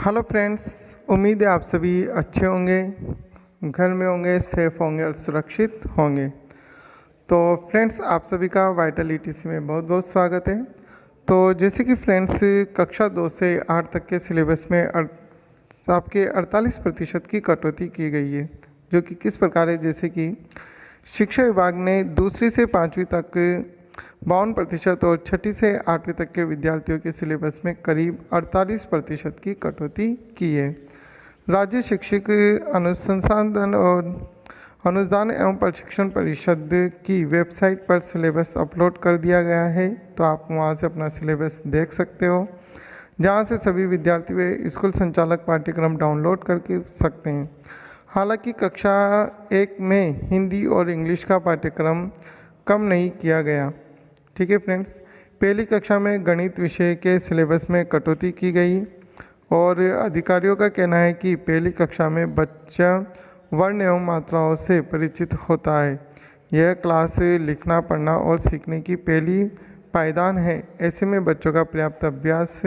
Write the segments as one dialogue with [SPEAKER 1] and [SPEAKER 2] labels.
[SPEAKER 1] Hello friends, उम्मीद है आप सभी अच्छे होंगे, घर में होंगे, सेफ होंगे और सुरक्षित होंगे। तो फ्रेंड्स, आप सभी का वाइटलिटीसी में बहुत बहुत स्वागत है। तो जैसे कि फ्रेंड्स, कक्षा 2 से 8 तक के सिलेबस में आपके 48% की कटौती की गई है, जो कि किस प्रकार है। जैसे कि शिक्षा विभाग ने दूसरी से 5वीं तक 52% और छठी से 8वीं तक के विद्यार्थियों के सिलेबस में करीब 48% की कटौती की है। राज्य शैक्षिक अनुसंधान और अनुदान एवं प्रशिक्षण परिषद की वेबसाइट पर सिलेबस अपलोड कर दिया गया है, तो आप वहां से अपना सिलेबस देख सकते हो, जहां से सभी विद्यार्थी व स्कूल संचालक पाठ्यक्रम डाउनलोड करके सकते हैं। हालांकि कक्षा 1 में हिंदी और इंग्लिश का पाठ्यक्रम कम नहीं किया गया। ठीक है फ्रेंड्स, पहली कक्षा में गणित विषय के सिलेबस में कटौती की गई और अधिकारियों का कहना है कि पहली कक्षा में बच्चा वर्ण एवं मात्राओं से परिचित होता है। यह क्लास लिखना, पढ़ना और सीखने की पहली पायदान है। ऐसे में बच्चों का पर्याप्त अभ्यास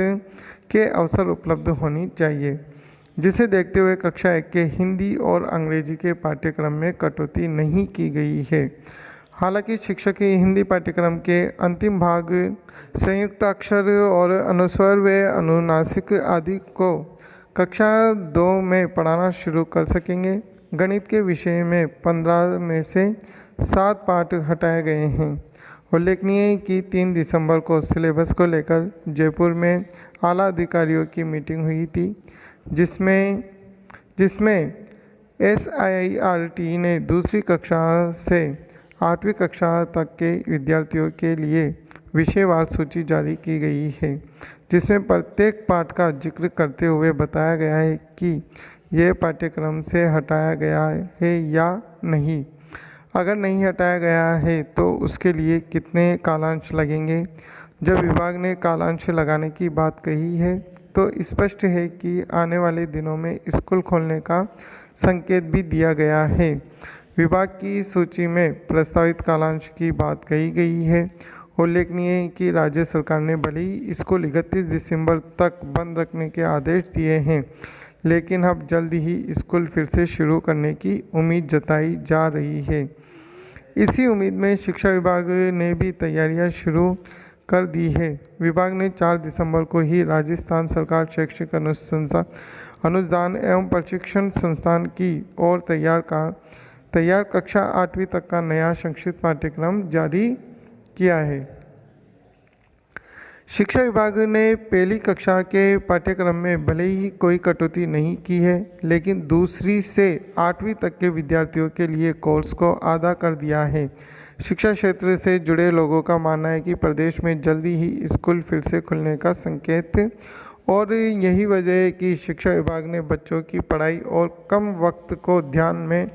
[SPEAKER 1] के अवसर उपलब्ध होनी चाहिए, जिसे देखते हुए कक्षा 1 के हिंदी और अंग्रेजी के पाठ्यक्रम में कटौती नहीं की गई है। हालांकि शिक्षक के हिंदी पाठ्यक्रम के अंतिम भाग संयुक्त अक्षर और अनुस्वर व अनुनासिक आदि को कक्षा 2 में पढ़ाना शुरू कर सकेंगे। गणित के विषय में 15 में से 7 पाठ हटाए गए हैं। उल्लेखनीय है कि 3 दिसंबर को सिलेबस को लेकर जयपुर में आला अधिकारियों की मीटिंग हुई थी, जिसमें SIRT ने दूसरी कक्षा से 8वीं कक्षा तक के विद्यार्थियों के लिए विषयवार सूची जारी की गई है, जिसमें प्रत्येक पाठ का जिक्र करते हुए बताया गया है कि यह पाठ्यक्रम से हटाया गया है या नहीं। अगर नहीं हटाया गया है तो उसके लिए कितने कालांश लगेंगे। जब विभाग ने कालांश लगाने की बात कही है तो स्पष्ट है कि आने वाले दिनों में स्कूल खोलने का संकेत भी दिया गया है। विभाग की सूची में प्रस्तावित कालांश की बात कही गई है। उल्लेखनीय है कि राज्य सरकार ने भले ही स्कूल 31 दिसंबर तक बंद रखने के आदेश दिए हैं, लेकिन अब जल्द ही स्कूल फिर से शुरू करने की उम्मीद जताई जा रही है। इसी उम्मीद में शिक्षा विभाग ने भी तैयारियां शुरू कर दी है। विभाग ने 4 दिसंबर को ही राजस्थान सरकार शैक्षिक अनुदान एवं प्रशिक्षण संस्थान की ओर तैयार कक्षा 8वीं तक का नया संक्षिप्त पाठ्यक्रम जारी किया है। शिक्षा विभाग ने पहली कक्षा के पाठ्यक्रम में भले ही कोई कटौती नहीं की है, लेकिन दूसरी से 8वीं तक के विद्यार्थियों के लिए कोर्स को आधा कर दिया है। शिक्षा क्षेत्र से जुड़े लोगों का मानना है कि प्रदेश में जल्दी ही स्कूल फिर से खुलने का संकेत है और यही वजह है कि शिक्षा विभाग ने बच्चों की पढ़ाई और कम वक्त को ध्यान में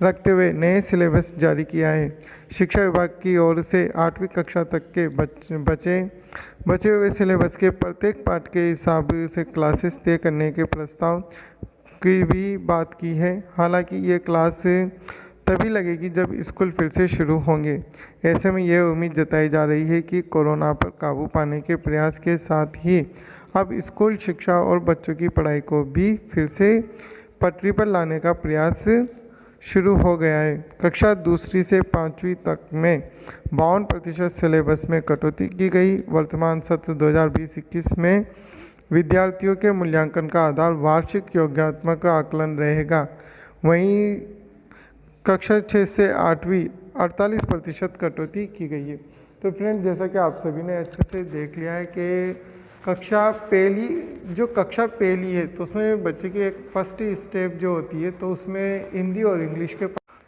[SPEAKER 1] रखते हुए नए सिलेबस जारी किया है। शिक्षा विभाग की ओर से 8वीं कक्षा तक के बचे हुए सिलेबस के प्रत्येक पाठ के हिसाब से क्लासेस तय करने के प्रस्ताव की भी बात की है। हालांकि ये क्लास तभी लगेगी जब स्कूल फिर से शुरू होंगे। ऐसे में यह उम्मीद जताई जा रही है कि कोरोना पर काबू पाने के प्रयास के साथ ही अब स्कूल शिक्षा और बच्चों की पढ़ाई को भी फिर से पटरी पर लाने का प्रयास शुरू हो गया है। कक्षा दूसरी से 5वीं तक में 52% सिलेबस में कटौती की गई। वर्तमान सत्र 2020-21 में विद्यार्थियों के मूल्यांकन का आधार वार्षिक योग्यात्मक आकलन रहेगा। वहीं कक्षा 6 से 8वीं 48% कटौती की गई है। तो फ्रेंड, जैसा कि आप सभी ने अच्छे से देख लिया है कि कक्षा पहली है तो उसमें बच्चे की एक फर्स्ट स्टेप जो होती है तो उसमें हिंदी और इंग्लिश के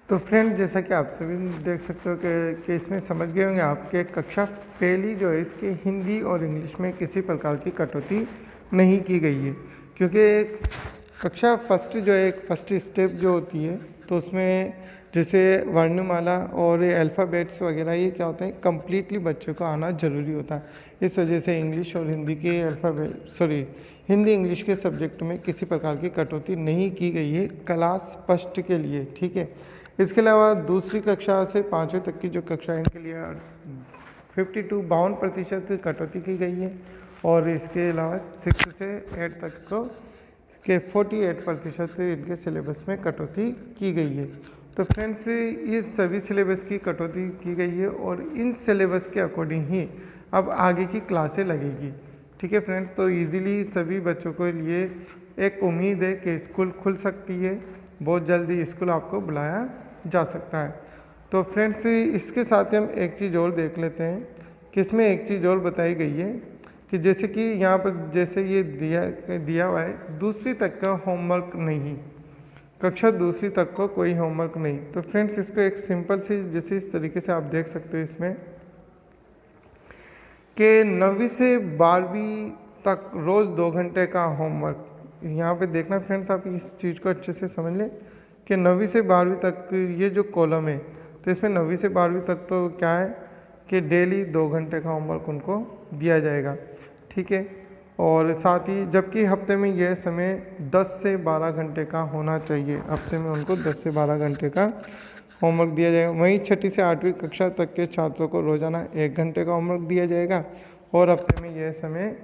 [SPEAKER 1] तो फ्रेंड, जैसा कि आप सभी देख सकते हो कि इसमें समझ गए होंगे आपके कक्षा पहली जो है इसकी हिंदी और इंग्लिश में किसी प्रकार की कटौती नहीं की गई है, क्योंकि कक्षा फर्स्ट जो है एक फर्स्ट स्टेप जो होती है तो उसमें जैसे वर्णमाला और अल्फ़ाबेट्स वगैरह ये क्या होता है कम्प्लीटली बच्चों को आना ज़रूरी होता है। इस वजह से इंग्लिश और हिंदी इंग्लिश के सब्जेक्ट में किसी प्रकार की कटौती नहीं की गई है क्लास फर्स्ट के लिए। ठीक है, इसके अलावा दूसरी कक्षा से 5वीं तक की जो कक्षा है इनके लिए 52% कटौती की गई है और इसके अलावा 6 से 8 तक को के 48% इनके सिलेबस में कटौती की गई है। तो फ्रेंड्स ये सभी सिलेबस की कटौती की गई है और इन सिलेबस के अकॉर्डिंग ही अब आगे की क्लासें लगेगी। ठीक है फ्रेंड्स, तो इजीली सभी बच्चों के लिए एक उम्मीद है कि स्कूल खुल सकती है, बहुत जल्दी स्कूल आपको बुलाया जा सकता है। तो फ्रेंड्स इसके साथ ही हम एक चीज़ और देख लेते हैं कि इसमें एक चीज़ और बताई गई है कि जैसे कि यहाँ पर जैसे ये दिया हुआ है दूसरी तक का होमवर्क नहीं, कक्षा दूसरी तक को कोई होमवर्क नहीं। तो फ्रेंड्स इसको एक सिंपल सी जैसे इस तरीके से आप देख सकते हो इसमें कि 9वीं से 12वीं तक रोज़ 2 घंटे का होमवर्क। यहाँ पे देखना फ्रेंड्स, आप इस चीज़ को अच्छे से समझ लें कि 9वीं से 12वीं तक ये जो कॉलम है, तो इसमें 9वीं से 12वीं तक तो क्या है कि डेली 2 घंटे का होमवर्क उनको दिया जाएगा। ठीक है, और साथ ही जबकि हफ्ते में यह समय 10 से 12 घंटे का होना चाहिए, हफ्ते में उनको 10 से 12 घंटे का होमवर्क दिया जाएगा। वहीं 6ठी से 8वीं कक्षा तक के छात्रों को रोज़ाना 1 घंटे का होमवर्क दिया जाएगा और हफ्ते में यह समय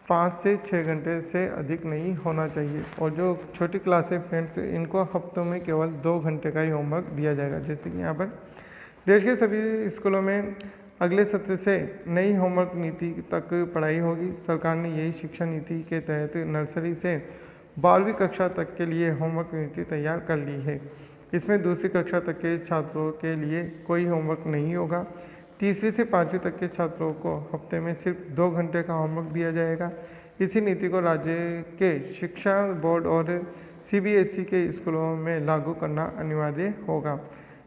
[SPEAKER 1] 5 से 6 घंटे से अधिक नहीं होना चाहिए। और जो छोटी क्लास है फ्रेंड्स, इनको हफ्तों में केवल 2 घंटे का ही होमवर्क दिया जाएगा। जैसे कि यहाँ पर देश के सभी स्कूलों में अगले सत्र से नई होमवर्क नीति तक पढ़ाई होगी। सरकार ने यही शिक्षा नीति के तहत नर्सरी से 12वीं कक्षा तक के लिए होमवर्क नीति तैयार कर ली है। इसमें दूसरी कक्षा तक के छात्रों के लिए कोई होमवर्क नहीं होगा। तीसरी से 5वीं तक के छात्रों को हफ्ते में सिर्फ 2 घंटे का होमवर्क दिया जाएगा। इसी नीति को राज्य के शिक्षा बोर्ड और CBSE के स्कूलों में लागू करना अनिवार्य होगा।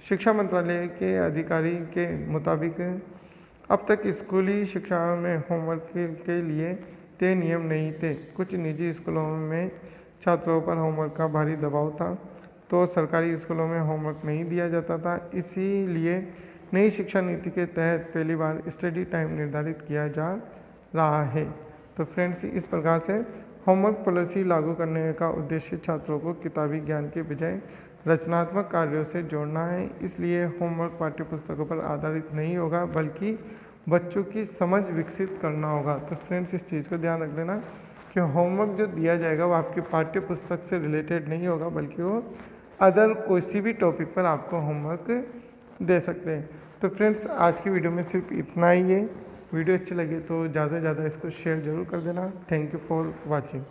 [SPEAKER 1] शिक्षा मंत्रालय के अधिकारी के मुताबिक अब तक स्कूली शिक्षा में होमवर्क के लिए तय नियम नहीं थे। कुछ निजी स्कूलों में छात्रों पर होमवर्क का भारी दबाव था, तो सरकारी स्कूलों में होमवर्क नहीं दिया जाता था। इसीलिए नई शिक्षा नीति के तहत पहली बार स्टडी टाइम निर्धारित किया जा रहा है। तो फ्रेंड्स इस प्रकार से होमवर्क पॉलिसी लागू करने का उद्देश्य छात्रों को किताबी ज्ञान के बजाय रचनात्मक कार्यों से जोड़ना है। इसलिए होमवर्क पाठ्यपुस्तकों पर आधारित नहीं होगा, बल्कि बच्चों की समझ विकसित करना होगा। तो फ्रेंड्स इस चीज़ को ध्यान रख लेना कि होमवर्क जो दिया जाएगा वो आपकी पाठ्य पुस्तक से रिलेटेड नहीं होगा, बल्कि वो अदर किसी भी टॉपिक पर आपको होमवर्क दे सकते हैं। तो फ्रेंड्स आज की वीडियो में सिर्फ इतना ही है। वीडियो अच्छी लगी तो ज़्यादा से ज़्यादा इसको शेयर ज़रूर कर देना। Thank you for watching.